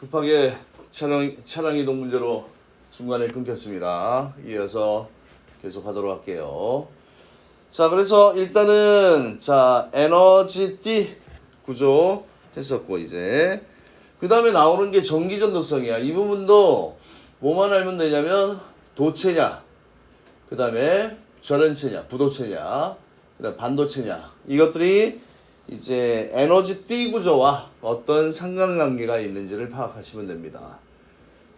급하게 차량 이동 문제로 중간에 끊겼습니다. 이어서 계속 하도록 할게요. 자, 그래서 일단은 에너지띠 구조 했었고, 이제 그 다음에 나오는 게 전기전도성이야. 이 부분도 뭐만 알면 되냐면 도체냐, 그 다음에 전원체냐, 부도체냐, 그 다음 반도체냐, 이것들이 이제 에너지띠 구조와 어떤 상관관계가 있는지를 파악하시면 됩니다.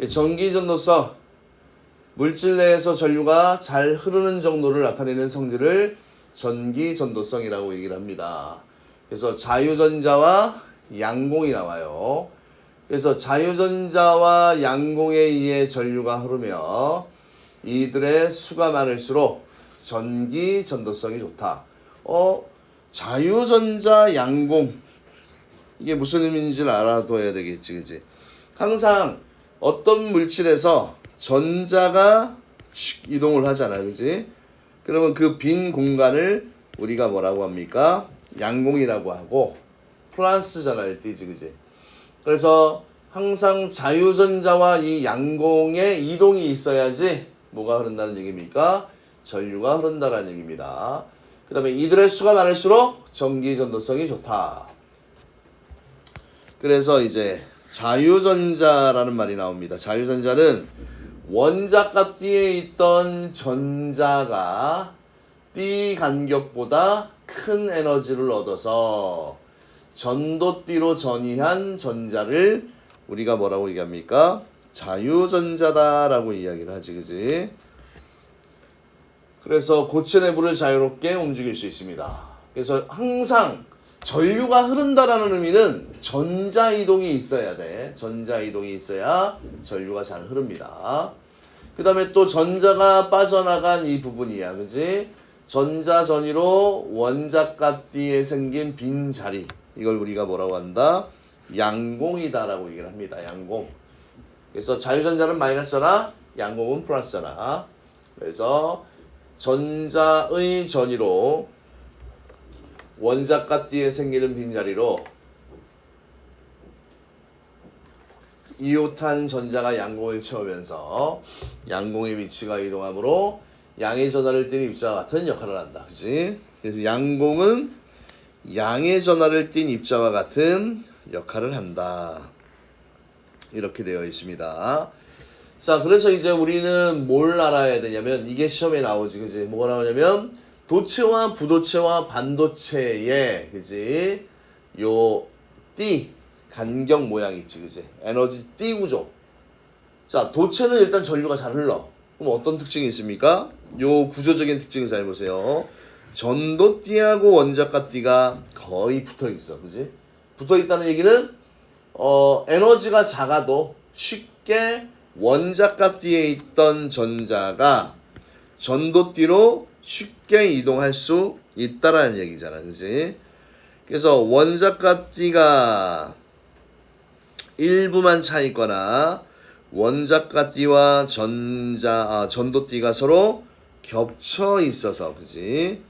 전기전도성, 물질 내에서 전류가 잘 흐르는 정도를 나타내는 성질을 전기전도성이라고 얘기를 합니다. 그래서 자유전자와 양공이 나와요. 그래서 자유전자와 양공에 의해 전류가 흐르며 이들의 수가 많을수록 전기전도성이 좋다. 자유전자, 양공, 이게 무슨 의미인지를 알아둬야 되겠지, 그지? 항상 어떤 물질에서 전자가 이동을 하잖아, 그지? 그러면 그 빈 공간을 우리가 뭐라고 합니까? 양공이라고 하고 플러스 전화를 띄지, 그지? 그래서 항상 자유전자와 이 양공의 이동이 있어야지 뭐가 흐른다는 얘기입니까? 전류가 흐른다는 얘기입니다. 그 다음에 이들의 수가 많을수록 전기전도성이 좋다. 그래서 이제 자유전자라는 말이 나옵니다. 자유전자는 원자과 띠에 있던 전자가 띠 간격보다 큰 에너지를 얻어서 전도띠로 전이한 전자를 우리가 뭐라고 얘기합니까? 자유전자다라고 이야기를 하지, 그지? 그래서 고체 내부를 자유롭게 움직일 수 있습니다. 그래서 항상 전류가 흐른다라는 의미는 전자 이동이 있어야 돼. 전자 이동이 있어야 전류가 잘 흐릅니다. 그 다음에 또 전자가 빠져나간 이 부분이야, 그지? 전자 전이로 원자과 띠에 생긴 빈 자리, 이걸 우리가 뭐라고 한다? 양공이다라고 얘기를 합니다. 양공. 그래서 자유전자는 마이너스잖아, 양공은 플러스잖아. 그래서 전자의 전이로 원자과 띠에 생기는 빈자리로 이웃한 전자가 양공을 채우면서 양공의 위치가 이동하므로 양의 전하를 띤 입자와 같은 역할을 한다. 그치? 그래서 양공은 양의 전하를 띤 입자와 같은 역할을 한다. 이렇게 되어 있습니다. 자, 그래서 이제 우리는 뭘 알아야 되냐면, 이게 시험에 나오지, 그지? 뭐가 나오냐면 도체와 부도체와 반도체의, 그지? 요 띠 간격 모양 있지, 그지? 에너지 띠 구조. 자, 도체는 일단 전류가 잘 흘러. 그럼 어떤 특징이 있습니까? 요 구조적인 특징을 잘 보세요. 전도띠하고 원자과 띠가 거의 붙어 있어, 그지? 붙어 있다는 얘기는 에너지가 작아도 쉽게 원자과 띠에 있던 전자가 전도띠로 쉽게 이동할 수 있다라는 얘기잖아, 그지? 그래서 원자과 띠가 일부만 차 있거나 원자과 띠와 전도띠가 서로 겹쳐 있어서, 그지?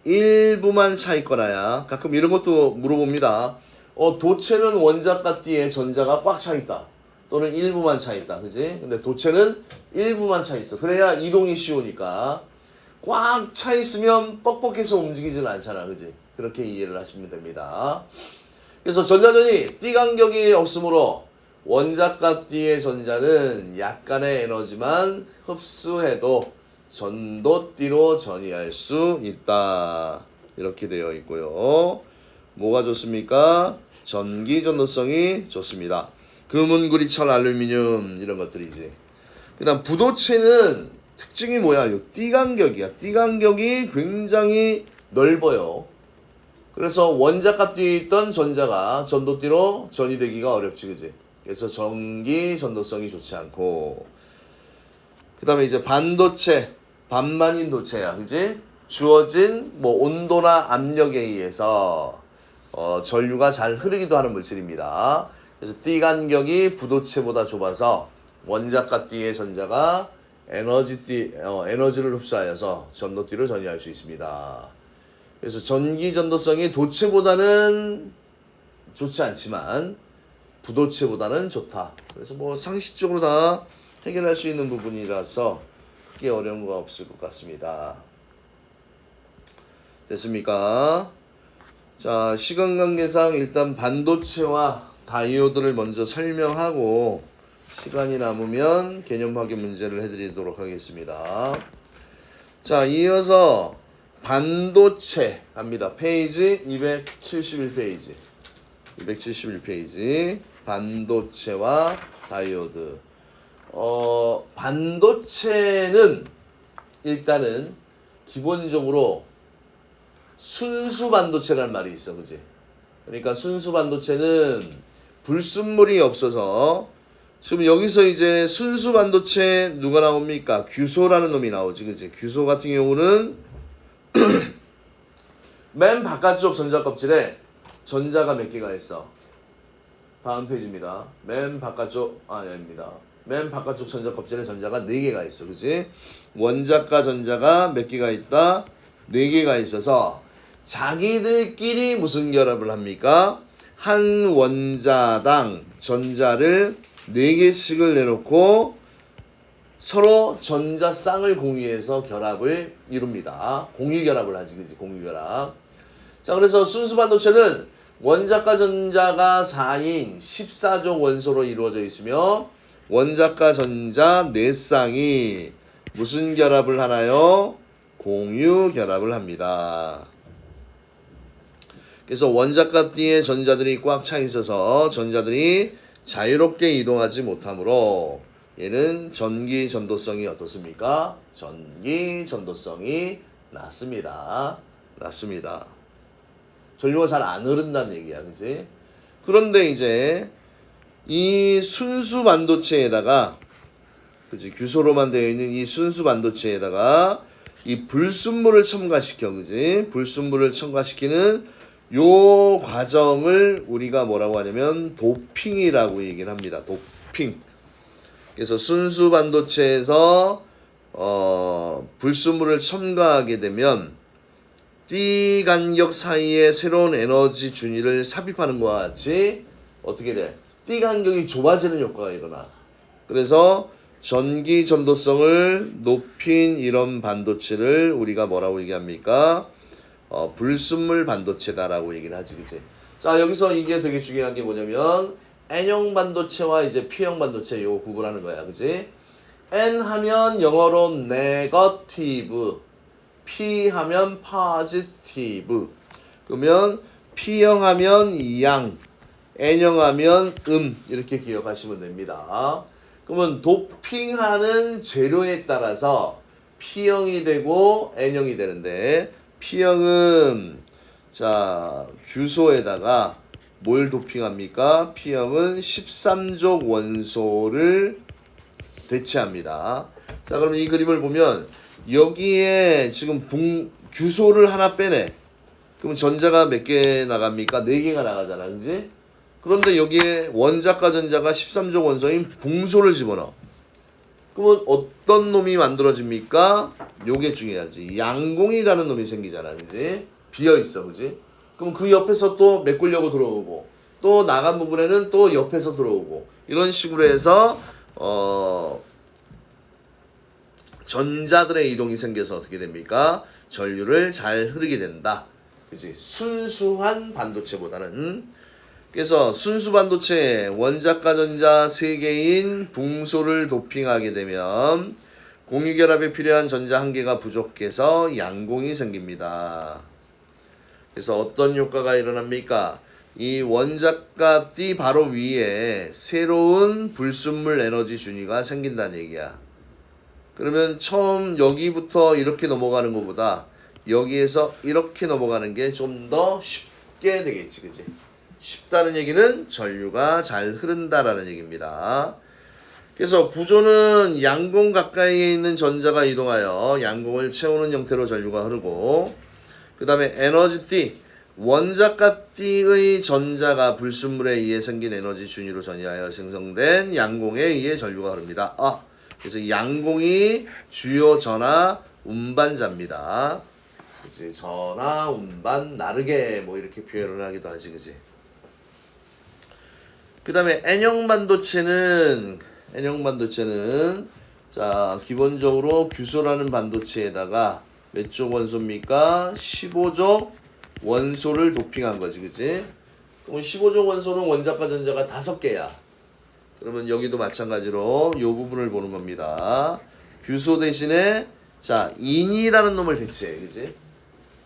일부만 차 있거나야. 가끔 이런 것도 물어봅니다. 도체는 원자과 띠에 전자가 꽉 차 있다. 또는 일부만 차 있다, 그지? 근데 도체는 일부만 차 있어. 그래야 이동이 쉬우니까. 꽉 차 있으면 뻑뻑해서 움직이진 않잖아, 그지? 그렇게 이해를 하시면 됩니다. 그래서 전자전이 띠 간격이 없으므로 원자과 띠의 전자는 약간의 에너지만 흡수해도 전도띠로 전이할 수 있다. 이렇게 되어 있고요. 뭐가 좋습니까? 전기전도성이 좋습니다. 금은, 구리, 철, 알루미늄 이런 것들이지. 그 다음 부도체는 특징이 뭐야? 요 띠 간격이야. 띠 간격이 굉장히 넓어요. 그래서 원자과 띠에 있던 전자가 전도띠로 전이 되기가 어렵지, 그지? 그래서 전기 전도성이 좋지 않고, 그 다음에 이제 반도체, 반만인 도체야, 그지? 주어진 온도나 압력에 의해서 전류가 잘 흐르기도 하는 물질입니다. 그래서 띠 간격이 부도체보다 좁아서 원자과 띠의 전자가 에너지를 흡수하여서 전도띠로 전이할 수 있습니다. 그래서 전기 전도성이 도체보다는 좋지 않지만 부도체보다는 좋다. 그래서 뭐 상식적으로 다 해결할 수 있는 부분이라서 크게 어려운 거 없을 것 같습니다. 됐습니까? 자, 시간 관계상 일단 반도체와 다이오드를 먼저 설명하고 시간이 남으면 개념 확인 문제를 해드리도록 하겠습니다. 자, 이어서 반도체 갑니다. 페이지 271페이지. 271페이지. 반도체와 다이오드. 반도체는 일단은 기본적으로 순수 반도체란 말이 있어, 그지? 그러니까 순수 반도체는 불순물이 없어서 지금 여기서 이제 순수 반도체 누가 나옵니까? 규소라는 놈이 나오지, 그지? 규소 같은 경우는 맨 바깥쪽 전자 껍질에 전자가 몇 개가 있어? 다음 페이지입니다. 맨 바깥쪽 아닙니다. 맨 바깥쪽 전자 껍질에 전자가 4개가 있어, 그지? 원자가 전자가 몇 개가 있다? 4개가 있어서 자기들끼리 무슨 결합을 합니까? 한 원자당 전자를 4개씩을 내놓고 서로 전자 쌍을 공유해서 결합을 이룹니다. 공유 결합을 하지, 그지? 공유 결합. 자, 그래서 순수 반도체는 원자과 전자가 4인 14족 원소로 이루어져 있으며 원자과 전자 4쌍이 무슨 결합을 하나요? 공유 결합을 합니다. 그래서 원자과 띠에 전자들이 꽉 차 있어서 전자들이 자유롭게 이동하지 못하므로 얘는 전기 전도성이 어떻습니까? 전기 전도성이 낮습니다. 낮습니다. 전류가 잘 안 흐른다는 얘기야, 그지? 그런데 이제 이 순수 반도체에다가, 그지? 규소로만 되어 있는 이 순수 반도체에다가 이 불순물을 첨가시켜, 그지? 불순물을 첨가시키는 요 과정을 우리가 뭐라고 하냐면 도핑이라고 얘기를 합니다. 도핑. 그래서 순수 반도체에서 불순물을 첨가하게 되면 띠 간격 사이에 새로운 에너지 준위를 삽입하는 것과 같이 어떻게 돼? 띠 간격이 좁아지는 효과가 일어나. 그래서 전기 전도성을 높인 이런 반도체를 우리가 뭐라고 얘기합니까? 불순물 반도체다라고 얘기를 하지, 그치? 자, 여기서 이게 되게 중요한 게 뭐냐면 N형 반도체와 이제 P형 반도체 요 구분하는 거야, 그치? N 하면 영어로 네거티브, P 하면 포지티브. 그러면 P형 하면 양, N형 하면 이렇게 기억하시면 됩니다. 그러면 도핑하는 재료에 따라서 P형이 되고 N형이 되는데 P형은 자 규소에다가 뭘 도핑합니까? P형은 13족 원소를 대체합니다. 자, 그럼 이 그림을 보면 여기에 지금 규소를 하나 빼내. 그럼 전자가 몇 개 나갑니까? 4개가 나가잖아, 그지? 그런데 여기에 원자과 전자가 13족 원소인 붕소를 집어넣어. 그러면 어떤 놈이 만들어집니까? 요게 중요하지. 양공이라는 놈이 생기잖아, 그지? 비어있어, 그지? 그럼 그 옆에서 또 메꾸려고 들어오고, 또 나간 부분에는 또 옆에서 들어오고, 이런 식으로 해서 전자들의 이동이 생겨서 어떻게 됩니까? 전류를 잘 흐르게 된다. 그지? 순수한 반도체보다는. 그래서 순수 반도체 원자과 전자 3개인 붕소를 도핑하게 되면 공유결합에 필요한 전자 1개가 부족해서 양공이 생깁니다. 그래서 어떤 효과가 일어납니까? 이 원자과 띠 바로 위에 새로운 불순물 에너지 준위가 생긴다는 얘기야. 그러면 처음 여기부터 이렇게 넘어가는 것보다 여기에서 이렇게 넘어가는 게 좀 더 쉽게 되겠지, 그지? 쉽다는 얘기는 전류가 잘 흐른다라는 얘기입니다. 그래서 구조는 양공 가까이에 있는 전자가 이동하여 양공을 채우는 형태로 전류가 흐르고, 그 다음에 에너지 띠, 원자과 띠의 전자가 불순물에 의해 생긴 에너지 준위로 전이하여 생성된 양공에 의해 전류가 흐릅니다. 그래서 양공이 주요 전하 운반자입니다. 그치? 전하 운반 나르게 뭐 이렇게 표현을 하기도 하지, 그지? 그 다음에 N형 반도체는 자 기본적으로 규소라는 반도체에다가 몇 족 원소입니까? 15족 원소를 도핑한 거지, 그치? 그럼 15족 원소는 원자과 전자가 5개야. 그러면 여기도 마찬가지로 이 부분을 보는 겁니다. 규소 대신에 자 인이라는 놈을 배치해, 그치?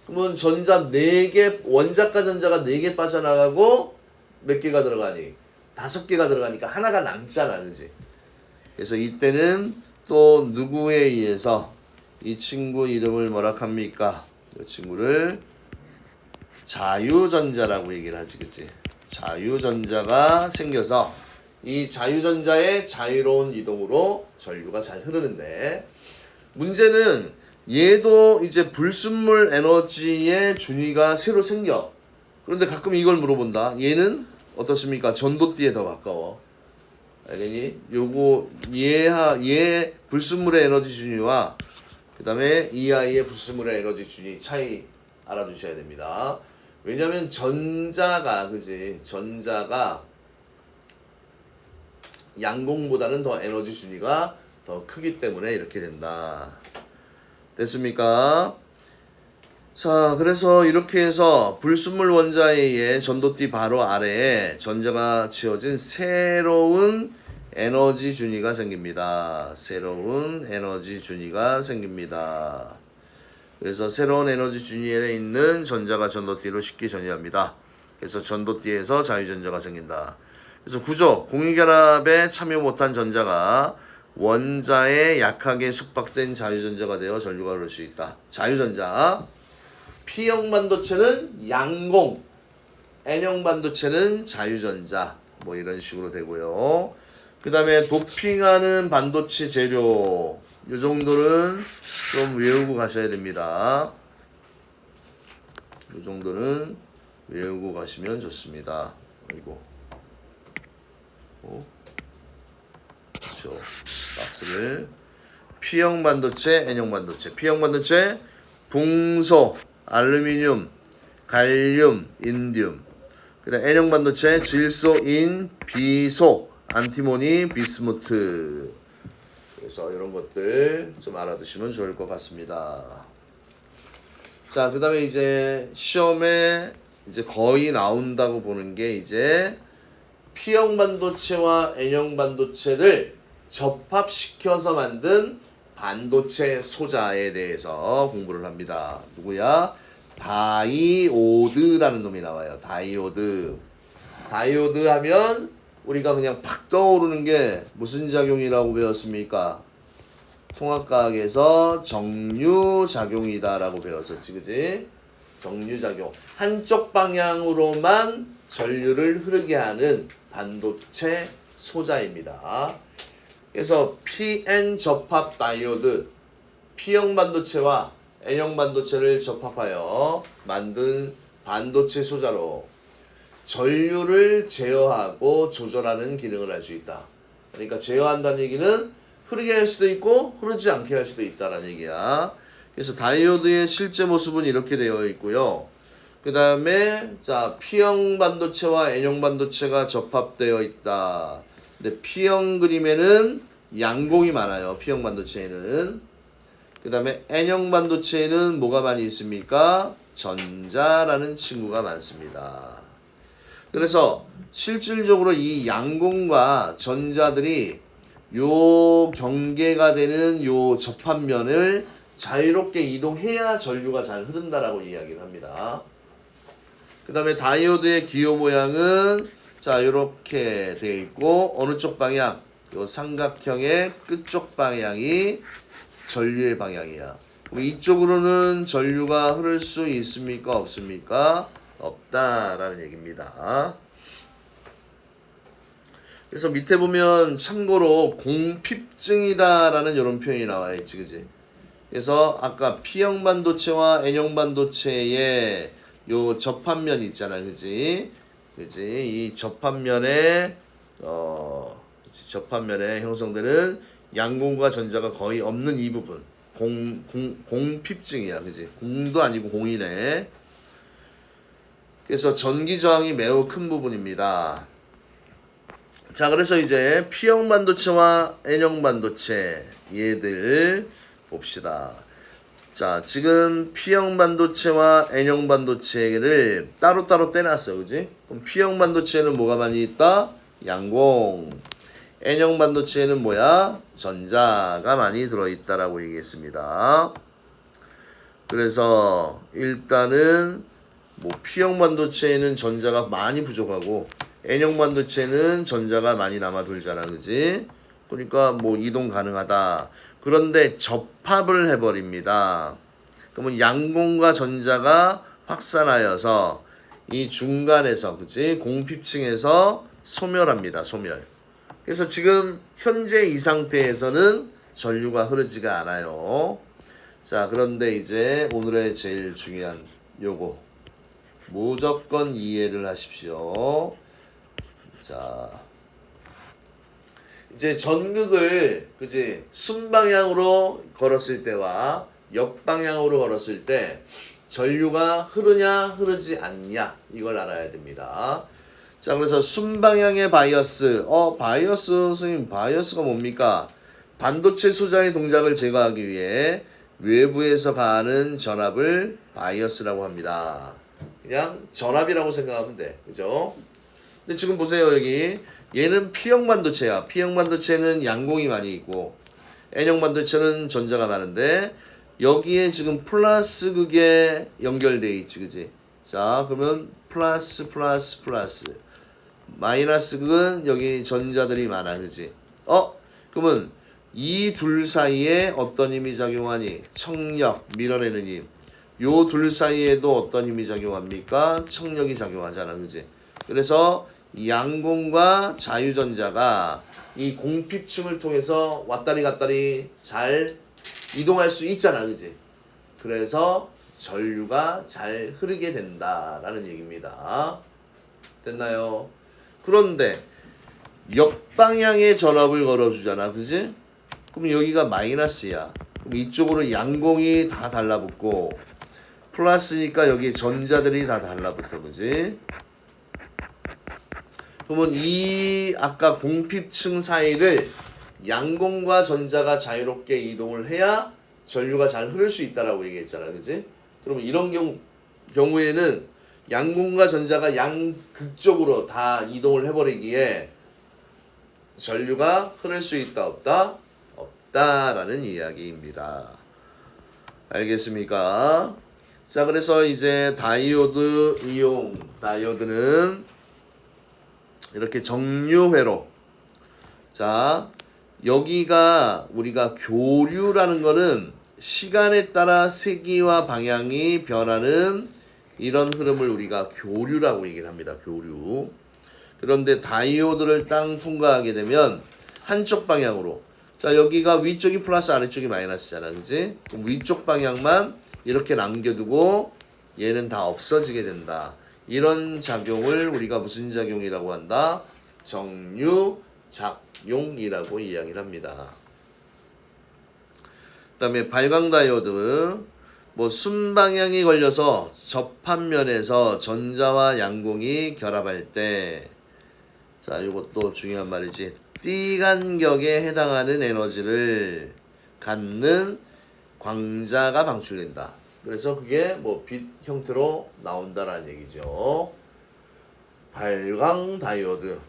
그러면 전자 4개, 원자과 전자가 4개 빠져나가고 몇 개가 들어가니? 5개가 들어가니까 하나가 남잖아, 그치? 그래서 이때는 또 누구에 의해서 이 친구 이름을 뭐라 합니까? 이 친구를 자유전자라고 얘기를 하지, 그치? 자유전자가 생겨서 이 자유전자의 자유로운 이동으로 전류가 잘 흐르는데, 문제는 얘도 이제 불순물 에너지의 준위가 새로 생겨. 그런데 가끔 이걸 물어본다. 얘는 어떻습니까? 전도띠에 더 가까워. 알겠니? 요거 얘 불순물의 에너지 준위와 그 다음에 이 아이의 불순물의 에너지 준위 차이 알아두셔야 됩니다. 왜냐면 전자가, 그지? 전자가 양공보다는 더 에너지 준위가 더 크기 때문에 이렇게 된다. 됐습니까? 자, 그래서 이렇게 해서 불순물 원자에 의해 전도띠 바로 아래에 전자가 지어진 새로운 에너지 준위가 생깁니다. 새로운 에너지 준위가 생깁니다. 그래서 새로운 에너지 준위에 있는 전자가 전도띠로 쉽게 전이합니다. 그래서 전도띠에서 자유전자가 생긴다. 그래서 구조, 공유결합에 참여 못한 전자가 원자에 약하게 숙박된 자유전자가 되어 전류가 흐를 수 있다. 자유전자. P형 반도체는 양공, N형 반도체는 자유전자. 뭐 이런 식으로 되고요. 그 다음에 도핑하는 반도체 재료, 이 정도는 좀 외우고 가셔야 됩니다. 이 정도는 외우고 가시면 좋습니다. 그리고 그렇죠. 박스를 P형 반도체, N형 반도체. P형 반도체 붕소, 알루미늄, 갈륨, 인디움. 그다음 N형 반도체 질소, 인, 비소, 안티모니, 비스무트. 그래서 이런 것들 좀 알아두시면 좋을 것 같습니다. 자, 그다음에 이제 시험에 이제 거의 나온다고 보는 게 이제 P형 반도체와 N형 반도체를 접합시켜서 만든 반도체 소자에 대해서 공부를 합니다. 누구야? 다이오드라는 놈이 나와요. 다이오드. 다이오드 하면 우리가 그냥 팍 떠오르는 게 무슨 작용이라고 배웠습니까? 통합과학에서 정류작용이다라고 배웠었지, 그지? 정류작용. 한쪽 방향으로만 전류를 흐르게 하는 반도체 소자입니다. 그래서 PN 접합 다이오드, P형 반도체와 N형 반도체를 접합하여 만든 반도체 소자로 전류를 제어하고 조절하는 기능을 할 수 있다. 그러니까 제어한다는 얘기는 흐르게 할 수도 있고 흐르지 않게 할 수도 있다라는 얘기야. 그래서 다이오드의 실제 모습은 이렇게 되어 있고요. 그 다음에 자 P형 반도체와 N형 반도체가 접합되어 있다. 근데 P형 그림에는 양공이 많아요. P형 반도체에는. 그 다음에 N형 반도체에는 뭐가 많이 있습니까? 전자라는 친구가 많습니다. 그래서 실질적으로 이 양공과 전자들이 요 경계가 되는 요 접합면을 자유롭게 이동해야 전류가 잘 흐른다라고 이야기를 합니다. 그 다음에 다이오드의 기호 모양은 자 이렇게 되어 있고 어느 쪽 방향? 요 삼각형의 끝쪽 방향이 전류의 방향이야. 이쪽으로는 전류가 흐를 수 있습니까? 없습니까? 없다라는 얘기입니다. 그래서 밑에 보면 참고로 공핍증이다라는 이런 표현이 나와 있지, 그지? 그래서 아까 P형 반도체와 N형 반도체의 요 접합면 있잖아, 그지? 그지? 이 접합면에 접합면에 형성되는 양공과 전자가 거의 없는 이 부분 공핍증이야, 그지? 공도 아니고 공이네. 그래서 전기 저항이 매우 큰 부분입니다. 자, 그래서 이제 P형 반도체와 N형 반도체 얘들 봅시다. 자, 지금 P형 반도체와 N형 반도체를 따로따로 떼놨어, 그지? 그럼 P형 반도체에는 뭐가 많이 있다? 양공. N형 반도체에는 뭐야? 전자가 많이 들어있다라고 얘기했습니다. 그래서 일단은 뭐 P형 반도체에는 전자가 많이 부족하고 N형 반도체는 전자가 많이 남아 돌잖아, 그지? 그러니까 뭐 이동 가능하다. 그런데 접합을 해버립니다. 그러면 양공과 전자가 확산하여서 이 중간에서, 그지? 공핍층에서 소멸합니다, 소멸. 그래서 지금 현재 이 상태에서는 전류가 흐르지가 않아요. 자, 그런데 이제 오늘의 제일 중요한 요거 무조건 이해를 하십시오. 자, 이제 전극을, 그지, 순방향으로 걸었을 때와 역방향으로 걸었을 때 전류가 흐르냐 흐르지 않냐 이걸 알아야 됩니다. 자, 그래서 순방향의 바이어스. 바이어스, 선생님, 바이어스가 뭡니까? 반도체 소자의 동작을 제거하기 위해 외부에서 가하는 전압을 바이어스라고 합니다. 그냥 전압이라고 생각하면 돼. 그죠? 근데 지금 보세요, 여기. 얘는 P형 반도체야. P형 반도체는 양공이 많이 있고, N형 반도체는 전자가 많은데, 여기에 지금 플러스 극에 연결돼 있지, 그지? 자, 그러면 플러스. 마이너스 극은 여기 전자들이 많아, 그지? 그러면 이 둘 사이에 어떤 힘이 작용하니? 청력, 밀어내는 힘. 요 둘 사이에도 어떤 힘이 작용합니까? 청력이 작용하잖아, 그지? 그래서 양공과 자유전자가 이 공핍층을 통해서 왔다리 갔다리 잘 이동할 수 있잖아, 그지? 그래서 전류가 잘 흐르게 된다라는 얘기입니다. 됐나요? 그런데 역방향의 전압을 걸어주잖아, 그지? 그럼 여기가 마이너스야. 그럼 이쪽으로 양공이 다 달라붙고 플러스니까 여기 전자들이 다 달라붙어, 그지? 그러면 이 아까 공핍층 사이를 양공과 전자가 자유롭게 이동을 해야 전류가 잘 흐를 수 있다라고 얘기했잖아, 그지? 그러면 이런 경우에는 양공과 전자가 양극적으로 다 이동을 해버리기에 전류가 흐를 수 있다, 없다? 없다라는 이야기입니다. 알겠습니까? 자, 그래서 이제 다이오드 이용, 다이오드는 이렇게 정류회로. 자, 여기가 우리가 교류라는 거는 시간에 따라 세기와 방향이 변하는 이런 흐름을 우리가 교류라고 얘기를 합니다. 교류. 그런데 다이오드를 딱 통과하게 되면 한쪽 방향으로. 자, 여기가 위쪽이 플러스 아래쪽이 마이너스잖아, 그지? 그럼 위쪽 방향만 이렇게 남겨두고 얘는 다 없어지게 된다. 이런 작용을 우리가 무슨 작용이라고 한다? 정류작용이라고 이야기를 합니다. 그 다음에 발광다이오드, 뭐 순방향이 걸려서 접합면에서 전자와 양공이 결합할 때, 자, 이것도 중요한 말이지. 띠간격에 해당하는 에너지를 갖는 광자가 방출된다. 그래서 그게 뭐 빛 형태로 나온다라는 얘기죠. 발광 다이오드.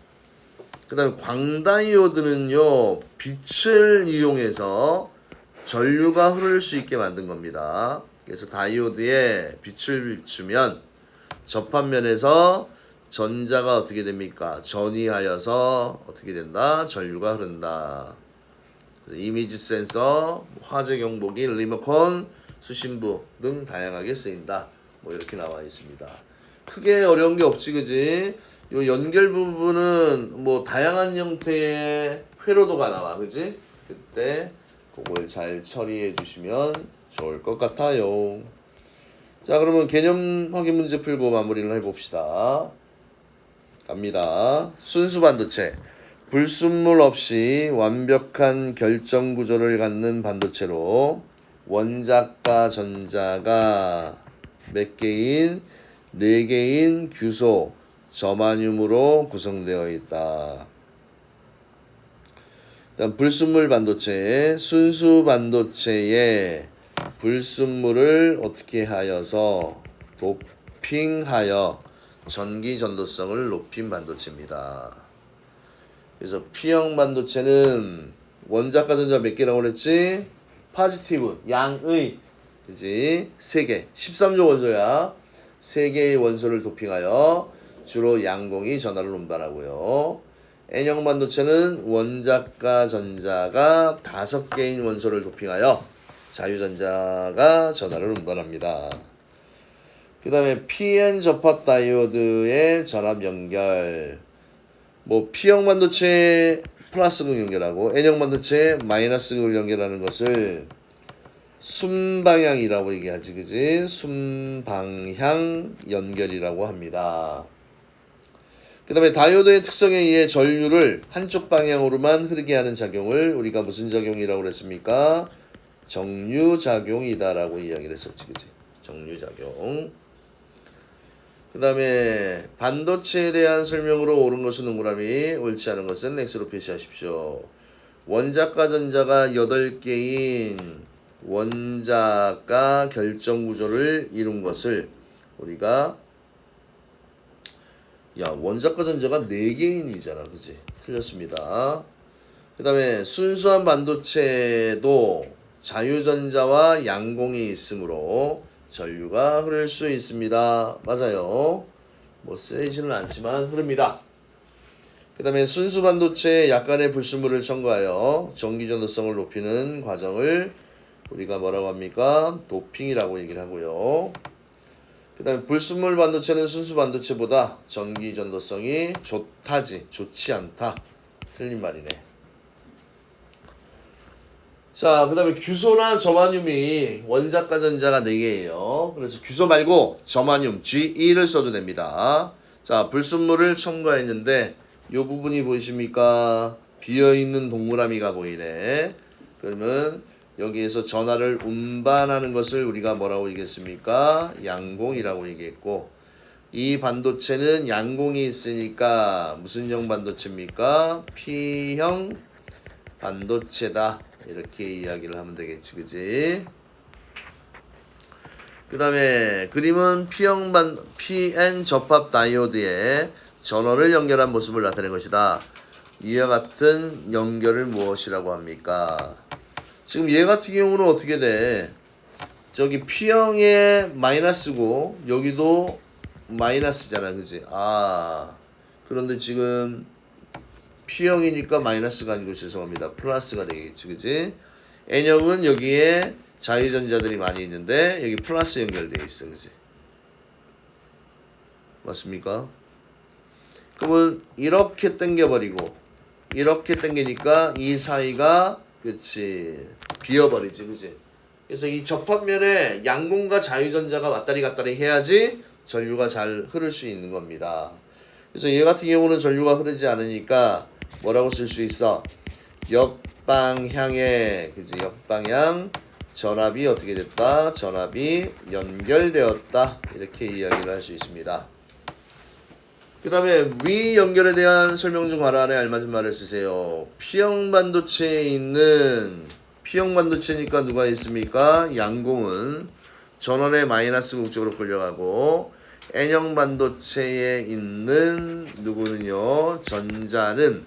그 다음에 광다이오드는요, 빛을 이용해서 전류가 흐를 수 있게 만든 겁니다. 그래서 다이오드에 빛을 비추면 접합면에서 전자가 어떻게 됩니까? 전이하여서 어떻게 된다? 전류가 흐른다. 이미지 센서, 화재 경보기, 리모컨, 수신부 등 다양하게 쓰인다. 뭐 이렇게 나와 있습니다. 크게 어려운 게 없지, 그지? 요 연결 부분은 뭐 다양한 형태의 회로도가 나와, 그지? 그때 그걸 잘 처리해 주시면 좋을 것 같아요. 자, 그러면 개념 확인 문제 풀고 마무리를 해봅시다. 갑니다. 순수 반도체. 불순물 없이 완벽한 결정 구조를 갖는 반도체로 원자과 전자가 몇 개인? 4개인 규소 저마늄으로 구성되어 있다. 그다음 불순물 반도체, 순수 반도체에 불순물을 어떻게 하여서 도핑하여 전기 전도성을 높인 반도체입니다. 그래서 P형 반도체는 원자과 전자 몇 개라고 그랬지? 포지티브, 양의, 그지? 3개, 13조 원소야. 3개의 원소를 도핑하여 주로 양공이 전하를 운반하고요. N형 반도체는 원자과 전자가 5개인 원소를 도핑하여 자유전자가 전하를 운반합니다. 그 다음에 PN 접합 다이오드의 전압 연결. 뭐 P형 반도체 플러스극 연결하고 N형 반도체 마이너스극을 연결하는 것을 순방향이라고 얘기하지, 그지? 순방향 연결이라고 합니다. 그 다음에 다이오드의 특성에 의해 전류를 한쪽 방향으로만 흐르게 하는 작용을 우리가 무슨 작용이라고 그랬습니까? 정류작용이다라고 이야기를 했었지, 그지? 정류작용. 그 다음에 반도체에 대한 설명으로 옳은 것은 동그라미, 옳지 않은 것은 X로 표시하십시오. 원자과 전자가 8개인 원자과 결정구조를 이룬 것을 우리가 원자과 전자가 4개인이잖아, 그지? 틀렸습니다. 그 다음에 순수한 반도체도 자유전자와 양공이 있으므로 전류가 흐를 수 있습니다. 맞아요. 뭐 세지는 않지만 흐릅니다. 그 다음에 순수 반도체에 약간의 불순물을 첨가하여 전기 전도성을 높이는 과정을 우리가 뭐라고 합니까? 도핑이라고 얘기를 하고요. 그 다음에 불순물 반도체는 순수 반도체보다 전기 전도성이 좋다지, 좋지 않다. 틀린 말이네. 자, 그 다음에 규소나 저마늄이 원자과 전자가 4개예요. 그래서 규소 말고 저마늄 Ge 를 써도 됩니다. 자, 불순물을 첨가했는데 이 부분이 보이십니까? 비어있는 동그라미가 보이네. 그러면 여기에서 전하를 운반하는 것을 우리가 뭐라고 얘기했습니까? 양공이라고 얘기했고, 이 반도체는 양공이 있으니까 무슨 형 반도체입니까? P형 반도체다. 이렇게 이야기를 하면 되겠지, 그지? 그 다음에 그림은 PN 접합 다이오드에 전원을 연결한 모습을 나타낸 것이다. 이와 같은 연결을 무엇이라고 합니까? 지금 얘 같은 경우는 어떻게 돼? 저기 P형에 마이너스고 여기도 마이너스잖아, 그지? 그런데 지금 P형이니까 마이너스가 아니고 죄송합니다. 플러스가 되겠지, 그지? N형은 여기에 자유전자들이 많이 있는데 여기 플러스 연결되어 있어, 그지? 맞습니까? 그러면 이렇게 당겨버리고 이렇게 당기니까 이 사이가 그치 비어버리지, 그치? 그래서 이 접합면에 양공과 자유전자가 왔다리 갔다리 해야지 전류가 잘 흐를 수 있는 겁니다. 그래서 얘 같은 경우는 전류가 흐르지 않으니까 뭐라고 쓸 수 있어? 역방향에, 그치? 역방향 전압이 어떻게 됐다? 전압이 연결되었다. 이렇게 이야기를 할 수 있습니다. 그 다음에 위 연결에 대한 설명 중 하나에 알맞은 말을 쓰세요. P형 반도체에 있는 P형 반도체니까 누가 있습니까? 양공은 전원의 마이너스 극쪽으로 끌려가고 N형 반도체에 있는 누구는요? 전자는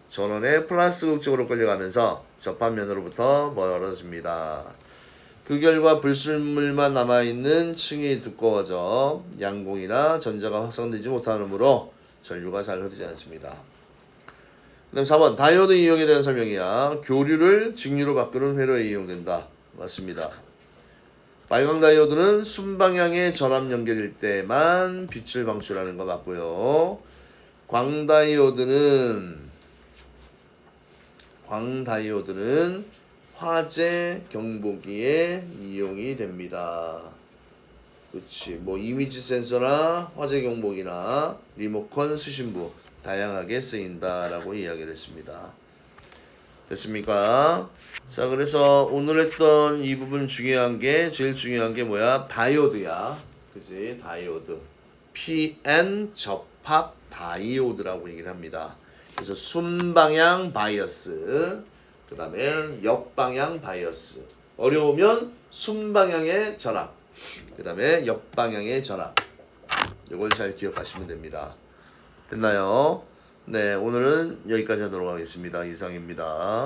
전원의 플러스 극쪽으로 끌려가면서 접합면으로부터 멀어집니다. 그 결과 불순물만 남아있는 층이 두꺼워져 양공이나 전자가 확산되지 못하므로 전류가 잘 흐르지 않습니다. 그 다음 4번 다이오드 이용에 대한 설명이야. 교류를 직류로 바꾸는 회로에 이용된다. 맞습니다. 빨강 다이오드는 순방향의 전압 연결일 때만 빛을 방출하는 거 맞고요. 광다이오드는 화재 경보기에 이용이 됩니다. 그렇지. 뭐 이미지 센서나 화재 경보기나 리모컨 수신부 다양하게 쓰인다라고 이야기를 했습니다. 됐습니까? 자, 그래서 오늘 했던 이 부분 제일 중요한 게 뭐야? 다이오드야. 그지? 다이오드. PN 접합 다이오드라고 얘기를 합니다. 그래서 순방향 바이어스. 그 다음에 역방향 바이어스. 어려우면 순방향의 전압. 그 다음에 역방향의 전압. 이걸 잘 기억하시면 됩니다. 됐나요? 네, 오늘은 여기까지 하도록 하겠습니다. 이상입니다.